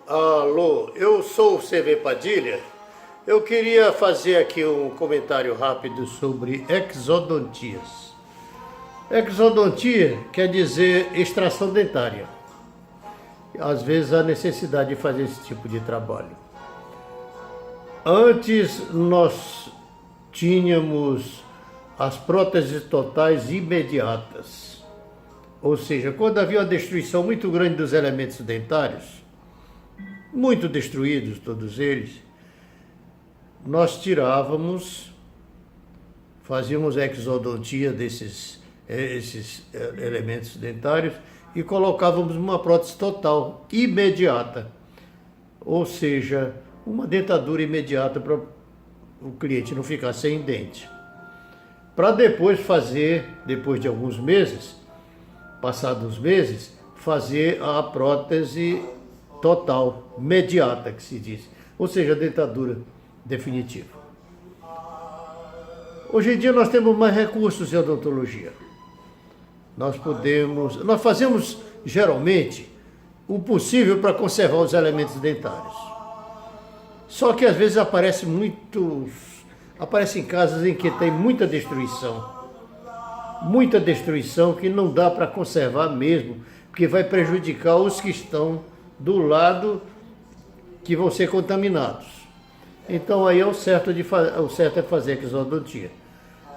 Alô, eu sou o CV Padilha. Eu queria fazer aqui um comentário rápido sobre exodontias. Exodontia quer dizer extração dentária. Às vezes há necessidade de fazer esse tipo de trabalho. Antes nós tínhamos as próteses totais imediatas. Ou seja, quando havia uma destruição muito grande dos elementos dentários, muito destruídos todos eles, nós tirávamos, fazíamos exodontia desses elementos dentários e colocávamos uma prótese total, imediata. Ou seja, uma dentadura imediata para o cliente não ficar sem dente. Para depois fazer, depois de alguns meses, passados os meses, fazer a prótese total, imediata, que se diz. Ou seja, a dentadura definitiva. Hoje em dia nós temos mais recursos em odontologia. Nós fazemos geralmente o possível para conservar os elementos dentários. Só que às vezes aparecem casos em que tem muita destruição que não dá para conservar mesmo, porque vai prejudicar os que estão do lado que vão ser contaminados. Então aí o certo é fazer exodontia.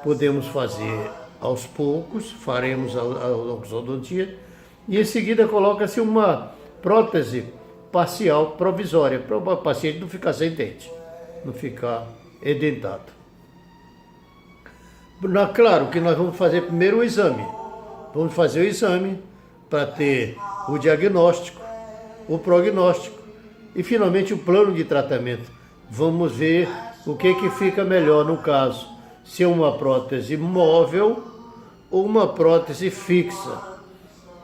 Podemos fazer aos poucos, faremos a exodontia e em seguida coloca-se uma prótese parcial provisória para o paciente não ficar sem dente, não ficar edentado. Claro que nós vamos fazer primeiro o exame. Vamos fazer o exame para ter o diagnóstico, o prognóstico e finalmente o plano de tratamento. Vamos ver o que fica melhor no caso, se é uma prótese móvel ou uma prótese fixa.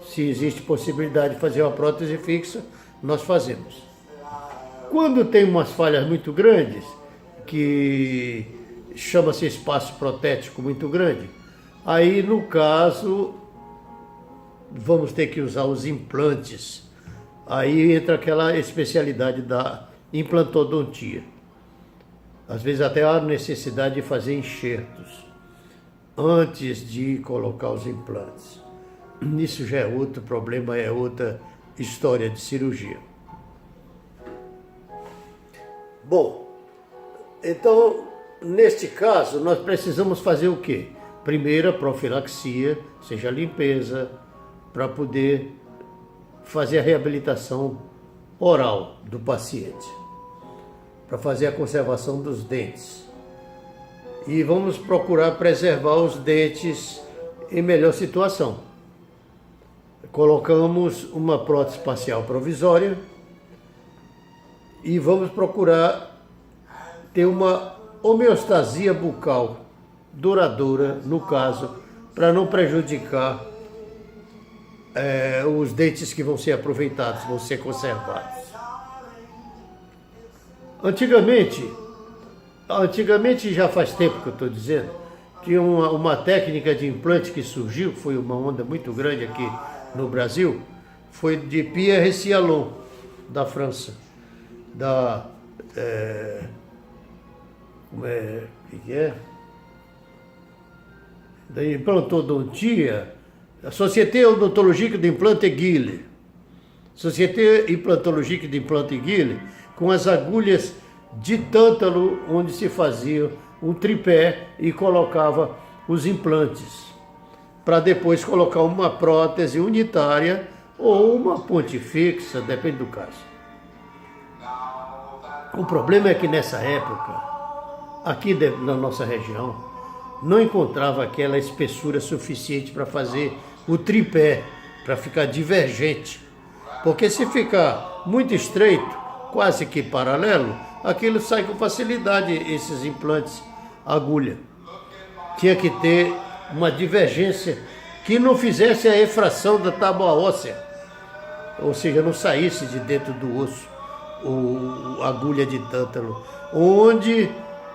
Se existe possibilidade de fazer uma prótese fixa, nós fazemos. Quando tem umas falhas muito grandes, que chama-se espaço protético muito grande, aí no caso vamos ter que usar os implantes. Aí entra aquela especialidade da implantodontia. Às vezes até há necessidade de fazer enxertos antes de colocar os implantes. Isso já é outro problema, é outra história de cirurgia. Bom, então, neste caso, nós precisamos fazer o quê? Primeiro, a profilaxia, seja a limpeza, para poder fazer a reabilitação oral do paciente, para fazer a conservação dos dentes. E vamos procurar preservar os dentes em melhor situação. Colocamos uma prótese parcial provisória e vamos procurar ter uma homeostasia bucal duradoura, no caso, para não prejudicar os dentes que vão ser aproveitados, vão ser conservados. Antigamente já faz tempo que eu estou dizendo, tinha uma técnica de implante que surgiu, foi uma onda muito grande aqui no Brasil, foi de Pierre Cialon, da França, da implantodontia, a Société Odontologique d'Implante Guille, Société Implantologique d'Implante Guille, com as agulhas de tântalo, onde se fazia um tripé e colocava os implantes, para depois colocar uma prótese unitária ou uma ponte fixa, depende do caso. O problema é que nessa época, aqui na nossa região, não encontrava aquela espessura suficiente para fazer o tripé, para ficar divergente. Porque se ficar muito estreito, quase que paralelo, aquilo sai com facilidade, esses implantes agulha. Tinha que ter uma divergência que não fizesse a efração da tábua óssea, ou seja, não saísse de dentro do osso a agulha de tântalo, onde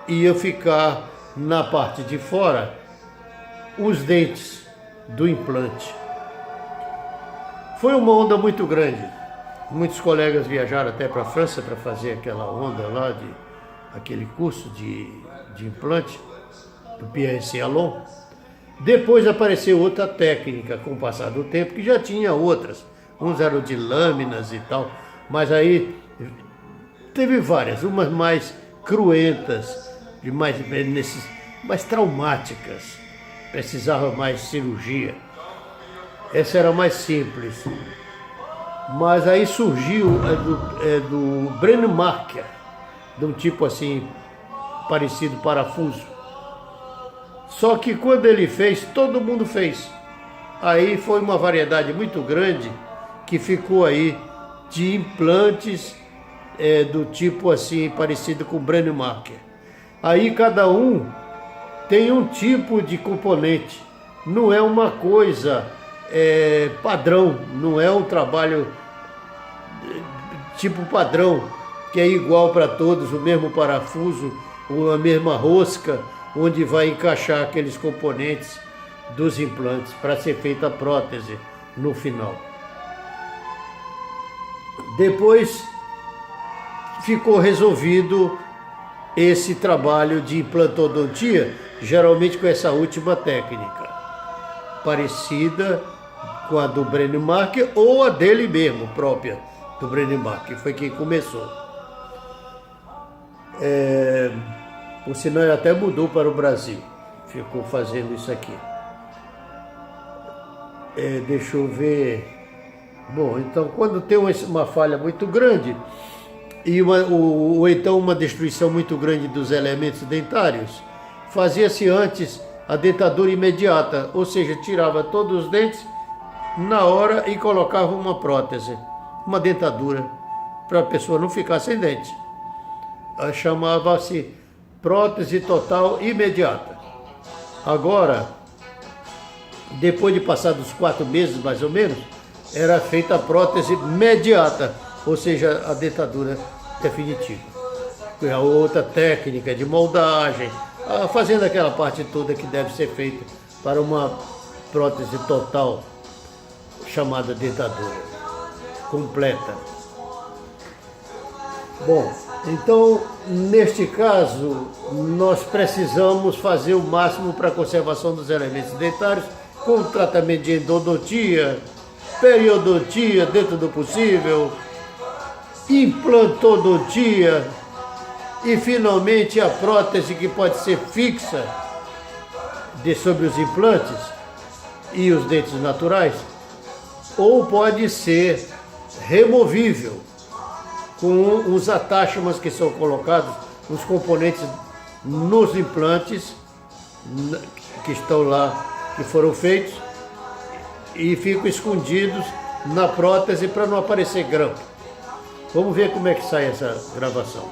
ia ficar na parte de fora os dentes do implante. Foi uma onda muito grande Muitos colegas viajaram até para a França para fazer aquela onda lá, aquele curso de implante do Pierre Cialon. Depois apareceu outra técnica com o passar do tempo, que já tinha outras. Uns eram de lâminas e tal, mas aí teve várias, umas mais cruentas, mais traumáticas, precisava mais cirurgia. Essa era mais simples. Mas aí surgiu do Brennemarker, de um tipo assim, parecido parafuso. Só que quando ele fez, todo mundo fez. Aí foi uma variedade muito grande que ficou aí de implantes do tipo assim, parecido com o Brennemarker. Aí cada um tem um tipo de componente. Não é uma coisa padrão, não é um trabalho tipo padrão, que é igual para todos, o mesmo parafuso, a mesma rosca, onde vai encaixar aqueles componentes dos implantes para ser feita a prótese no final. Depois ficou resolvido esse trabalho de implantodontia, geralmente com essa última técnica, parecida com a do Brennemarker ou a dele mesmo, própria do Brennemarker, foi quem começou. Por sinal, ele até mudou para o Brasil, ficou fazendo isso aqui. Deixa eu ver. Bom, então quando tem uma falha muito grande ou então uma destruição muito grande dos elementos dentários, fazia-se antes a dentadura imediata, ou seja, tirava todos os dentes na hora e colocava uma prótese, uma dentadura, para a pessoa não ficar sem dente. Chamava-se prótese total imediata. Agora, depois de passar dos 4 meses mais ou menos, era feita a prótese imediata, ou seja, a dentadura definitiva. A outra técnica de moldagem, fazendo aquela parte toda que deve ser feita para uma prótese total, chamada dentadura completa. Bom, então, neste caso, nós precisamos fazer o máximo para a conservação dos elementos dentários, com o tratamento de endodontia, periodontia dentro do possível, implantodontia e, finalmente, a prótese que pode ser fixa sobre os implantes e os dentes naturais, ou pode ser removível, com os attachments que são colocados, os componentes nos implantes que estão lá, que foram feitos, e ficam escondidos na prótese para não aparecer grampo. Vamos ver como é que sai essa gravação.